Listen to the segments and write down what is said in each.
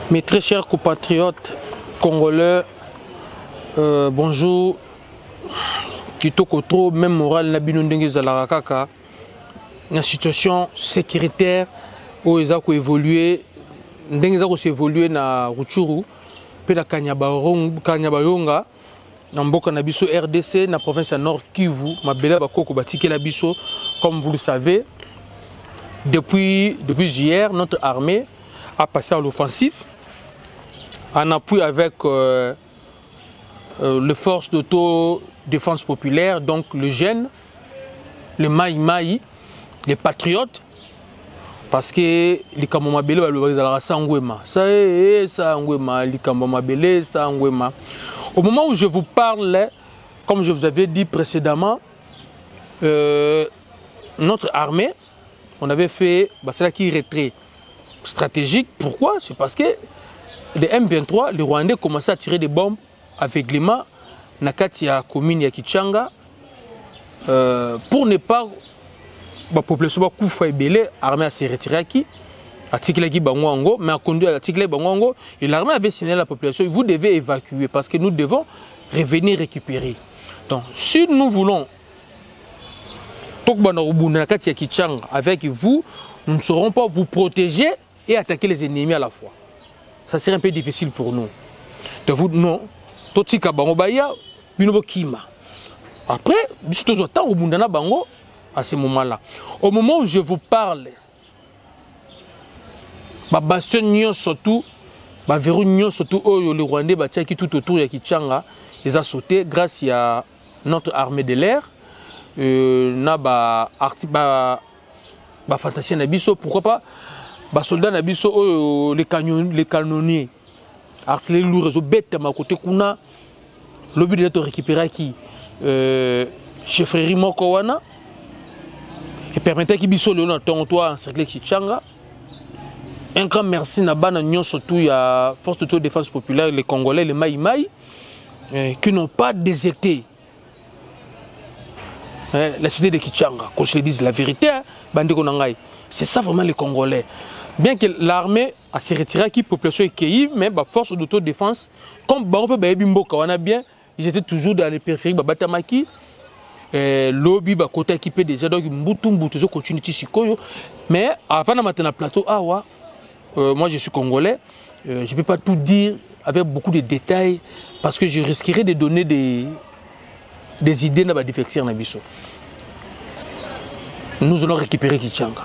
Mes très chers compatriotes congolais, bonjour. Kitoko trop, même moral na bino ndenge ezalaka kaka na situation sécuritaire où eza ko évoluer ndenge eza ko évoluer na Rutshuru pe na Kanyabayonga na mboka na biso RDC na province ya Nord Kivu mabela bakoko batikela biso. Comme vous le savez, depuis hier notre armée a passé à l'offensive en appui avec les forces d'autodéfense populaire, donc le GEN, le Maï, les patriotes, parce que les Kamomabele, au moment où je vous parle, comme je vous avais dit précédemment, notre armée, on avait fait, c'est là qui est retrait stratégique. Pourquoi? C'est parce que les M23, les Rwandais commençaient à tirer des bombes aveuglément na kati ya commune ya Kichanga pour ne pas la population ba kufa ebele. L'armée a se retiré qui article qui bango mais a conduit article bango et l'armée avait signalé à la population: vous devez évacuer parce que nous devons revenir récupérer. Donc si nous voulons avec vous, nous ne saurons pas vous protéger et attaquer les ennemis à la fois. Ça serait un peu difficile pour nous. De vous, non. Après, à ce moment-là, au moment où je vous parle, bastion surtout, verrou surtout, les Rwandais qui tout autour de Kichanga, les a sauté grâce à notre armée de l'air. Fantasien Nabiso, pourquoi pas soldats Nabiso, les canonniers, artillerie lourd, réseau bête à ma côté, kuna le but d'être récupéré qui chefferie Mokowana et permettait qu'il biso le territoire encerclé Kichanga. Un grand merci Nabana Nyon, surtout il y a force de défense populaire, les Congolais, les Maï, qui n'ont pas déserté la cité de Kichanga, qu'on se le dise la vérité, c'est ça vraiment les Congolais. Bien que l'armée a se retiré, qui population est cueillie, mais la force d'autodéfense, comme Barope Baebimboka, on a bien, ils étaient toujours dans les périphériques, Batamaki, lobby, côté équipé déjà, donc Mbutu, continue ici. Mais avant de mettre le plateau, moi je suis Congolais, je ne peux pas tout dire avec beaucoup de détails, parce que je risquerais de donner des idées dans la défection na biso. Nous allons récupérer Kichanga.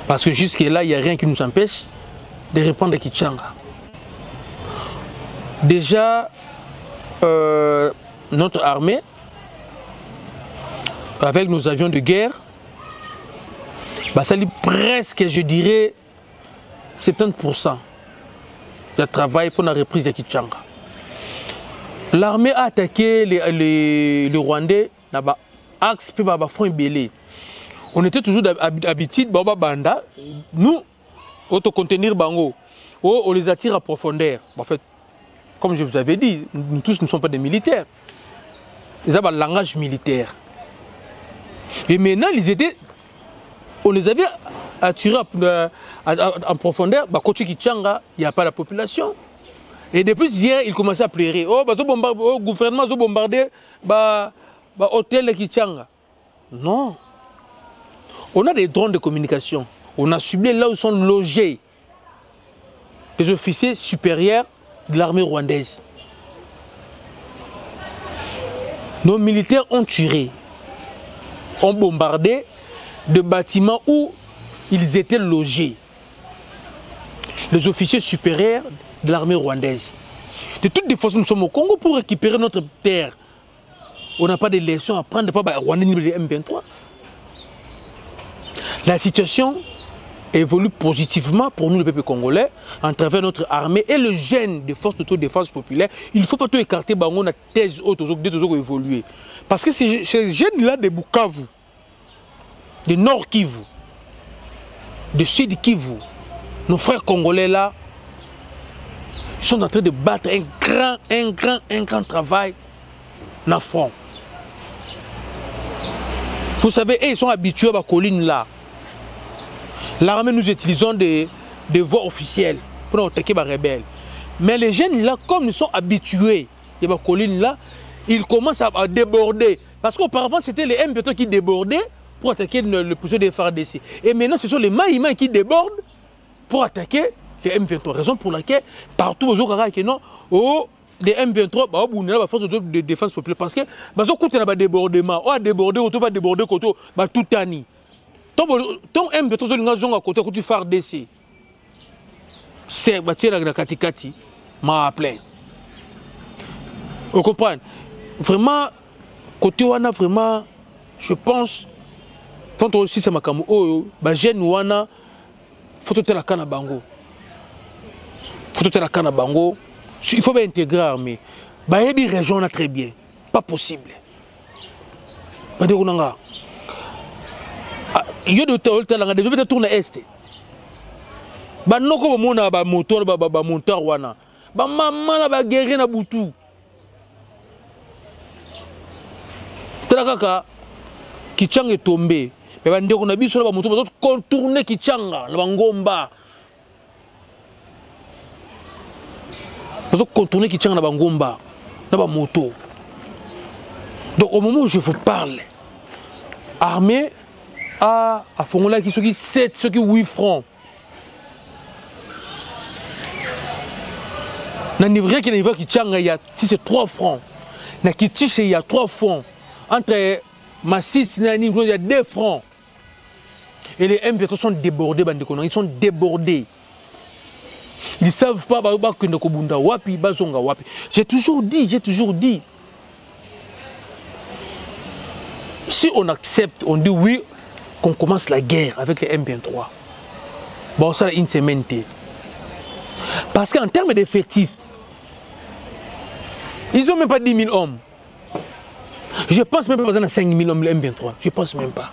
Parce que jusque-là, il n'y a rien qui nous empêche de répondre à Kichanga. Déjà, notre armée, avec nos avions de guerre, ça lit presque, je dirais, 70% de travail pour la reprise de Kichanga. L'armée a attaqué les Rwandais dans l'axe et dans front belé. On était toujours habitués à Banda. Nous, autocontenir Bango, on les attire à profondeur. En fait, comme je vous avais dit, nous tous ne sommes pas des militaires. Ils ont un langage militaire. Et maintenant, on les avait attirés en profondeur. Côté Kichanga, il n'y a pas la population. Et depuis hier, il commençait à pleurer. Le gouvernement a bombardé l'hôtel de Kichanga. Non. On a des drones de communication. On a ciblé là où sont logés les officiers supérieurs de l'armée rwandaise. Nos militaires ont tiré, ont bombardé des bâtiments où ils étaient logés. Les officiers supérieurs de l'armée rwandaise. De toutes les façons, nous sommes au Congo pour récupérer notre terre. On n'a pas de leçons à prendre, pas Rwandais ni M23. La situation évolue positivement pour nous, le peuple congolais, en travers notre armée et le gène des forces d'autodéfense populaire. Il ne faut pas tout écarter, on a thèse autres évoluer. Parce que ces gènes-là de Bukavu, de Nord Kivu, de Sud Kivu, nos frères congolais là, ils sont en train de battre un grand travail dans le front. Vous savez, ils sont habitués à la colline là. L'armée, nous utilisons des de voix officielle pour attaquer les rebelles. Mais les jeunes là, comme ils sont habitués, les collines là, ils commencent à déborder. Parce qu'auparavant, c'était les M23 qui débordaient pour attaquer le position des FARDC. Et maintenant, ce sont les Maïmaï qui débordent pour attaquer les M23. Raison pour laquelle, partout aux autres les M23, la force de défense populaire. Parce que, quand on a débordement, on a débordé, on va déborder, tout année. Ton M23, à côté, quand tu FARDC, c'est la katikati, m'a appelé. Vous comprenez? Vraiment, côté wana, vraiment, je pense, quand on aussi c'est ma camu, bah jeune wana, faut tout la canne à bango. Faut tout la canne à bango. Il faut bien intégrer l'armée. Bah il y a des régions très bien, pas possible. Bah de kunanga. Il y a des talents, des gens qui tournent à est. Bah non comme mon a bah moteur bah monteur wana. Bah maman bah guerrier na butu. Kaka Kichanga est tombé. Mais on a vu sur la moto, on a contourné Kichanga, la Bangomba. On a contourné Kichanga, la Bangomba, la moto. Donc au moment où je vous parle, armée à Fongola qui sont 7, ceux qui 8 francs. Dans le niveau qui est Kichanga, il y a 3 francs. Dans Kichiche, il y a 3 francs. Entre Massis et Nani, il y a 2 francs. Et les M23 sont débordés, ils sont débordés. Ils ne savent pas que Ndokobunda wapi, Bazonga wapi. J'ai toujours dit. Si on accepte, on dit oui, qu'on commence la guerre avec les M23. Bon, ça, une semaine. Parce qu'en termes d'effectifs, ils n'ont même pas 10 000 hommes. Je pense même pas à 5 000 hommes, le M23. Je pense même pas.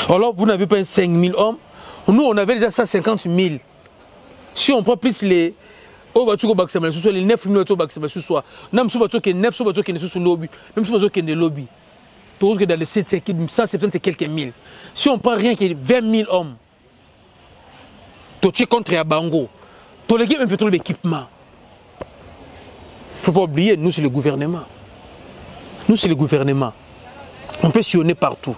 Alors, vous n'avez pas 5 000 hommes. Nous, on avait déjà 150 000. Si on prend plus les... les 9 000 ce soir. Même si on a 9 000 sous lobby. Même si on a des lobbies. Tout dans les 170 et quelques mille. Si on prend rien qui est 20 000 hommes. Tu es contre Yabango. Tu as même fait l'équipement. Il ne faut pas oublier, nous c'est le gouvernement. Nous c'est le gouvernement. On peut sillonner partout.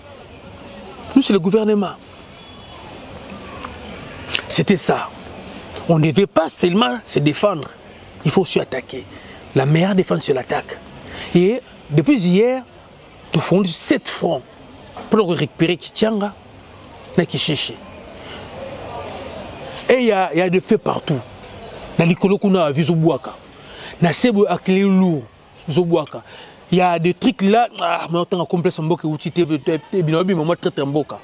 Nous c'est le gouvernement. C'était ça. On ne devait pas seulement se défendre. Il faut aussi attaquer. La meilleure défense c'est l'attaque. Et depuis hier, nous faisons 7 francs pour récupérer Kichanga et Kichiche. Et il y a des faits partout. Dans les colons a vu Zobouaka. Na sebo acté lourd Zobouaka. Il y a des trucs là, mais on a complexe en boka outil binobi mais moi très mboka.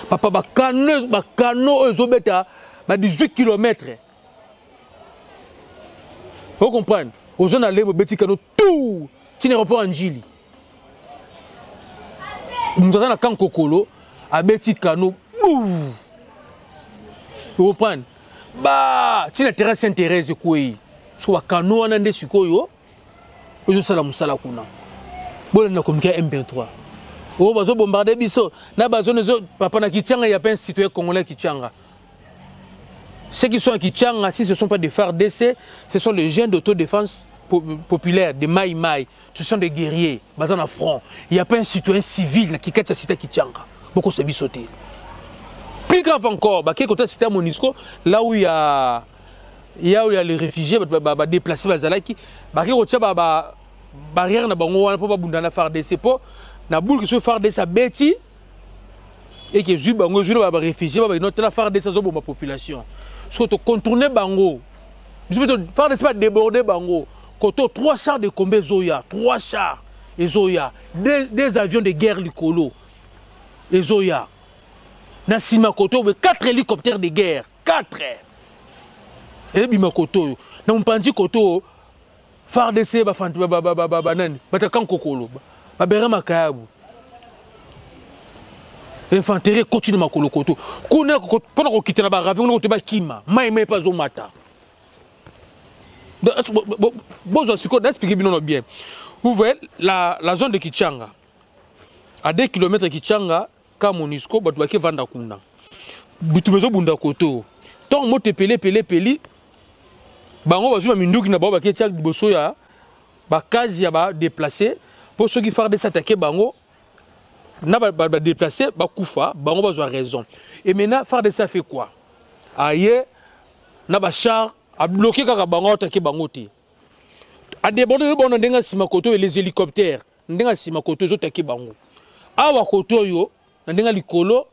Papa bakano zobeta 18 km. Vous comprenez? Aux gens allaient au petit canot tout. Tu n'es pas en Gili. Nous avons un camp Kokolo à petit canot. Vous comprenez? Bah, tu n'as terrain Sainte-Thérèse quoi? Soit canot en ande sukoyo. Je sais la musala kuna. Bon, on a comme M23. Oh, bazo bombarder biso. Na bazo nezo papa na Kichanga il y a pas un citoyen congolais Kichanga. Ceux qui sont à Kichanga, si ce ne sont pas des FARDC, ce sont les jeunes d'autodéfense populaire, des Maïmaï. Ce sont des guerriers, basés en front. Il n'y a pas un citoyen civil qui quitte la cité Kichanga. Beaucoup se sauté. Plus grave encore, qui est côté cité à Monisco, là où il y a les réfugiés, déplacés, qui barrière na bango wana pour bundana FARDC pour na boule que ce FARDC a bêti et que ju bango ju ba réfugiés ba notre la FARDC zo bomba population. Parce que contourner bango. Je peux FARDC pas déborder bango. Koto 3 chars de combat zoya, 3 chars et zoya, des avions de guerre likolo. Et zoya. Na sima koto 4 hélicoptères de guerre, 4. Et bima koto. Na mpandi koto FARDC nani batakan kokolo babera makayabu infanterie continue makolo koto kuna pona ko kitela ba ravi ko ba kima mai pas au mata bozo siko d'expliquer bien bien. Vous voyez la zone de Kichanga à 2 km Kichanga ka Monisco batu baki vanda kuna butumezo bunda koto tant mo te peli bango bazuma minduki na ba ba ketia liboso ya ba kazi ya ba déplacer pour ceux qui faire des attaquer bango na ba déplacer ba kufa bango bazwa raison et maintenant faire de ça fait quoi aye na ba char a bloquer kaka bango attaquer bango te a déborder bon ndenga sima koto et les hélicoptères ndenga sima koto zo attaquer bango awa koto yo ndenga likolo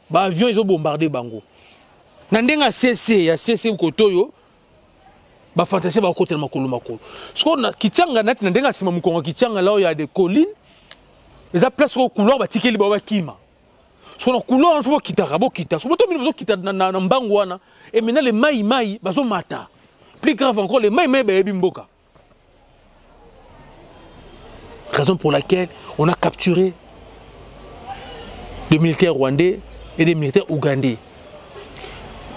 ba avion ils ont bombardé bango ndenga CC ya CC koto yo ba fantasy ba côté makolo ce qu'on a kitanga nati ndenga sima mukongo kitanga là il y a des collines les a place au couloir ba tikeli ba kima so na couloir on faut kitaka bo kita so boto mino kita na mbango wana et maintenant les mai bazo mata plus grave encore les mai ba yebi mboka raison pour laquelle on a capturé des militaires rwandais et des militaires ougandais.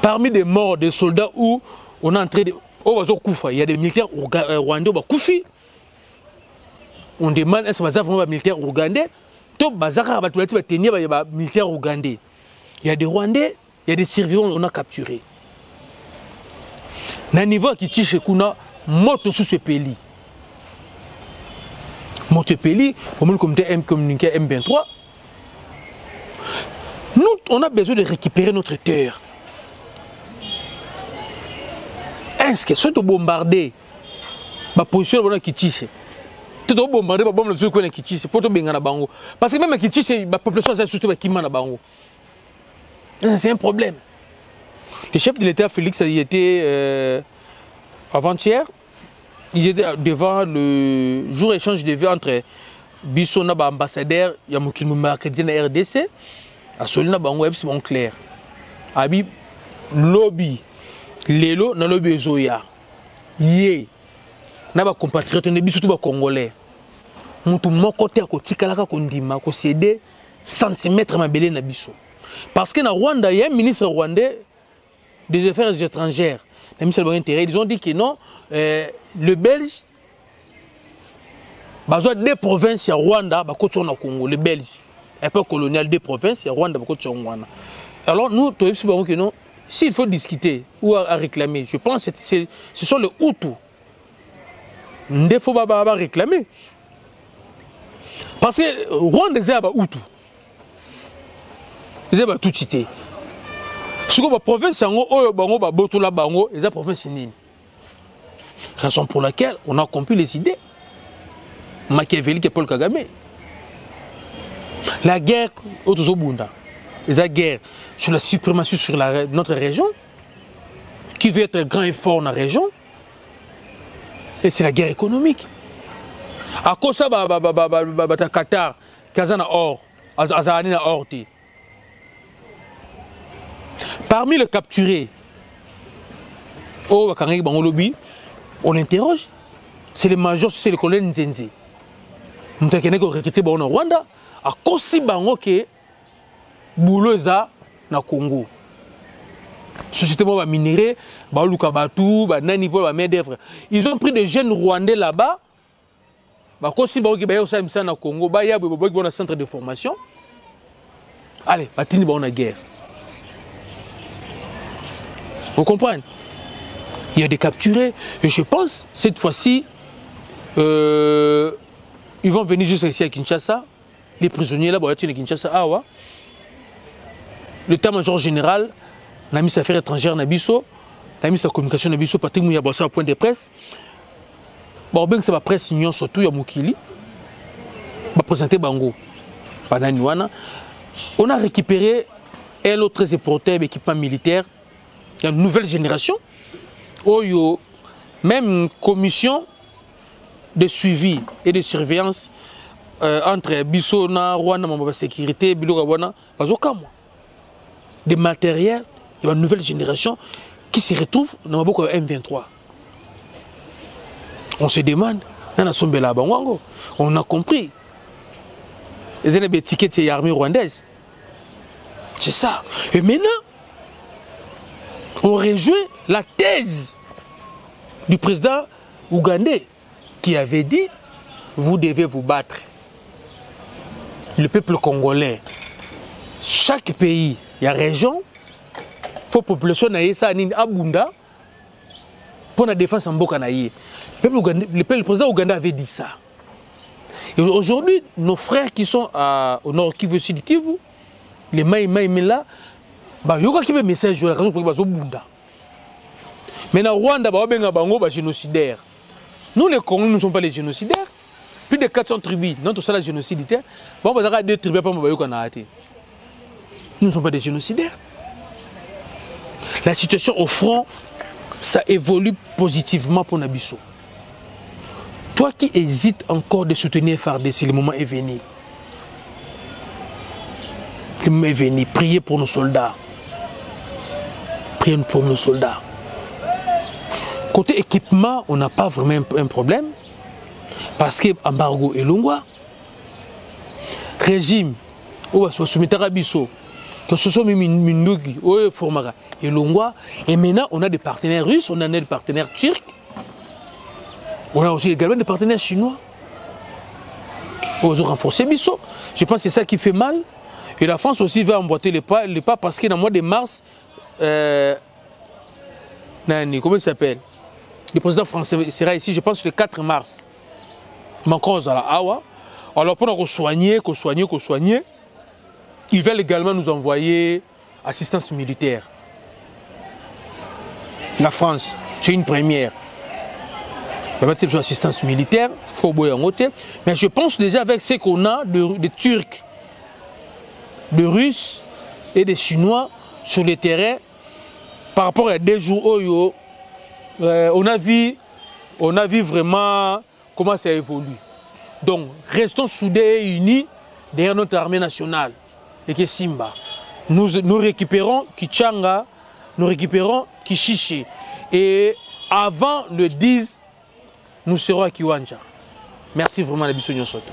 Parmi des morts, des soldats où on est entré de... il y a des militaires rwandais qui Koufi. On demande est-ce que c'est vraiment des militaires ougandais? Il y a des militaires ougandais. Il y a des Rwandais, il y a des survivants qu'on a capturés. Dans le niveau qui tire chez Kuna, moto sous ce pays. Montepelli, comme le communiqué M23, nous, on a besoin de récupérer notre terre. Est-ce que soit bombarder la position de Kitisse, tout bombarder la bombe de Kitisse, pour tout bengana bango. Parce que même Kitisse, la population est surtout qui mana bango. C'est un problème. Le chef de l'État, Félix, il était avant-hier. Il était devant le jour échange de vues entre Bissona, ambassadeur, Yamoukil Moumakadina RDC, à Solina Bango, c'est bon clair. Abi, lobby, Lelo, na lobby Zoya. Yé, na ba compatriote, ne surtout ba Congolais. Moutou mokote à côté, Kalaka Kondima, ko cédé centimètres ma belé na biso. Parce que na Rwanda, il y a un ministre rwandais des Affaires étrangères. Ils ont dit que non, le Belge, des provinces, il y a Rwanda, au Congo, le Belge, un peu colonial, des provinces, il y a Rwanda, Rwanda. Alors nous, que non, s'il faut discuter ou à réclamer, je pense que ce sont les Hutus. Il ne faut pas réclamer. Parce que Rwanda, c'est un Hutu. C'est un tout cité. Si la province est la province nini. Raison pour laquelle on a compris les idées. Machiavélique et Paul Kagame. La guerre, la guerre sur la suprématie sur notre région, qui veut être grand et fort dans la région, et c'est la guerre économique. À cause de ça, Qatar, Kazana or, Azanina or. Parmi les capturés, on interroge, c'est les majors, c'est les colonels Nzenzi. Nous avons recruté au Rwanda, à cause de boulot na Congo. Société minérale, ils ont pris des jeunes Rwandais là-bas, à cause de Congo, il y a un centre de formation. Allez, il y a une guerre. Vous comprenez? Il y a des capturés. Et je pense, cette fois-ci, ils vont venir juste ici à Kinshasa. Les prisonniers là, à Kinshasa, l'état-major général, la ministre des Affaires étrangères, la ministre de la Communication, Patrick Mouyabassa, point de presse. C'est la presse, surtout, il y a Moukili. On va présenter Bango. On a récupéré un autre équipement militaire. Il y a une nouvelle génération. Même commission de suivi et de surveillance entre Bissona, Rwanda, la sécurité, des matériels, il y a une nouvelle génération qui se retrouve dans le M23. On se demande, on a compris. Les étiquettes de l'armée rwandaise. C'est ça. Et maintenant, on rejoint la thèse du président ougandais qui avait dit vous devez vous battre. Le peuple congolais, chaque pays, il y a région, faut population naïe ça ni abunda pour la défense en boka naïe. Le président ougandais avait dit ça. Et aujourd'hui, nos frères qui sont au nord Kivu, sud Kivu, les Maïmela, bah yoka qui veut message la raison pour qu'ils bunda. Mais na Rwanda ba benga bango ba génocidaire. Nous les Congolais ne sommes pas les génocidaires. Plus de 400 tribus, non tout ça la génocidaire. Bon bah ça deux tribus pas ba yoka na até. Nous ne sommes pas des génocidaires. La situation au front, ça évolue positivement pour Nabiso. Toi qui hésites encore de soutenir FARDC, le moment est venu. Le moment est venu. Priez pour nos soldats. Priez pour nos soldats. Côté équipement, on n'a pas vraiment un problème. Parce que embargo est long. Régime, ou que ce soit Mindogi ou Formara et Longwa. Et maintenant, on a des partenaires russes, on a des partenaires turcs. On a aussi également des partenaires chinois. On va renforcer Bissot. Je pense que c'est ça qui fait mal. Et la France aussi va emboîter les pas parce que dans le mois de mars, comment il s'appelle? Le président français sera ici, je pense, le 4 mars. Macron à la Awa. Alors pour nous soigner, ils veulent également nous envoyer assistance militaire. La France, c'est une première. Il y a une assistance militaire, mais je pense déjà avec ce qu'on a de Turcs, de Russes et de Chinois sur le terrain, par rapport à des jours, on a vu vraiment comment ça évolue. Donc, restons soudés et unis derrière notre armée nationale. Et que Simba. Nous récupérons Kichanga, nous récupérons Kishishi. Et avant le 10, nous serons à Kiwanja. Merci vraiment, la Bissou Soto.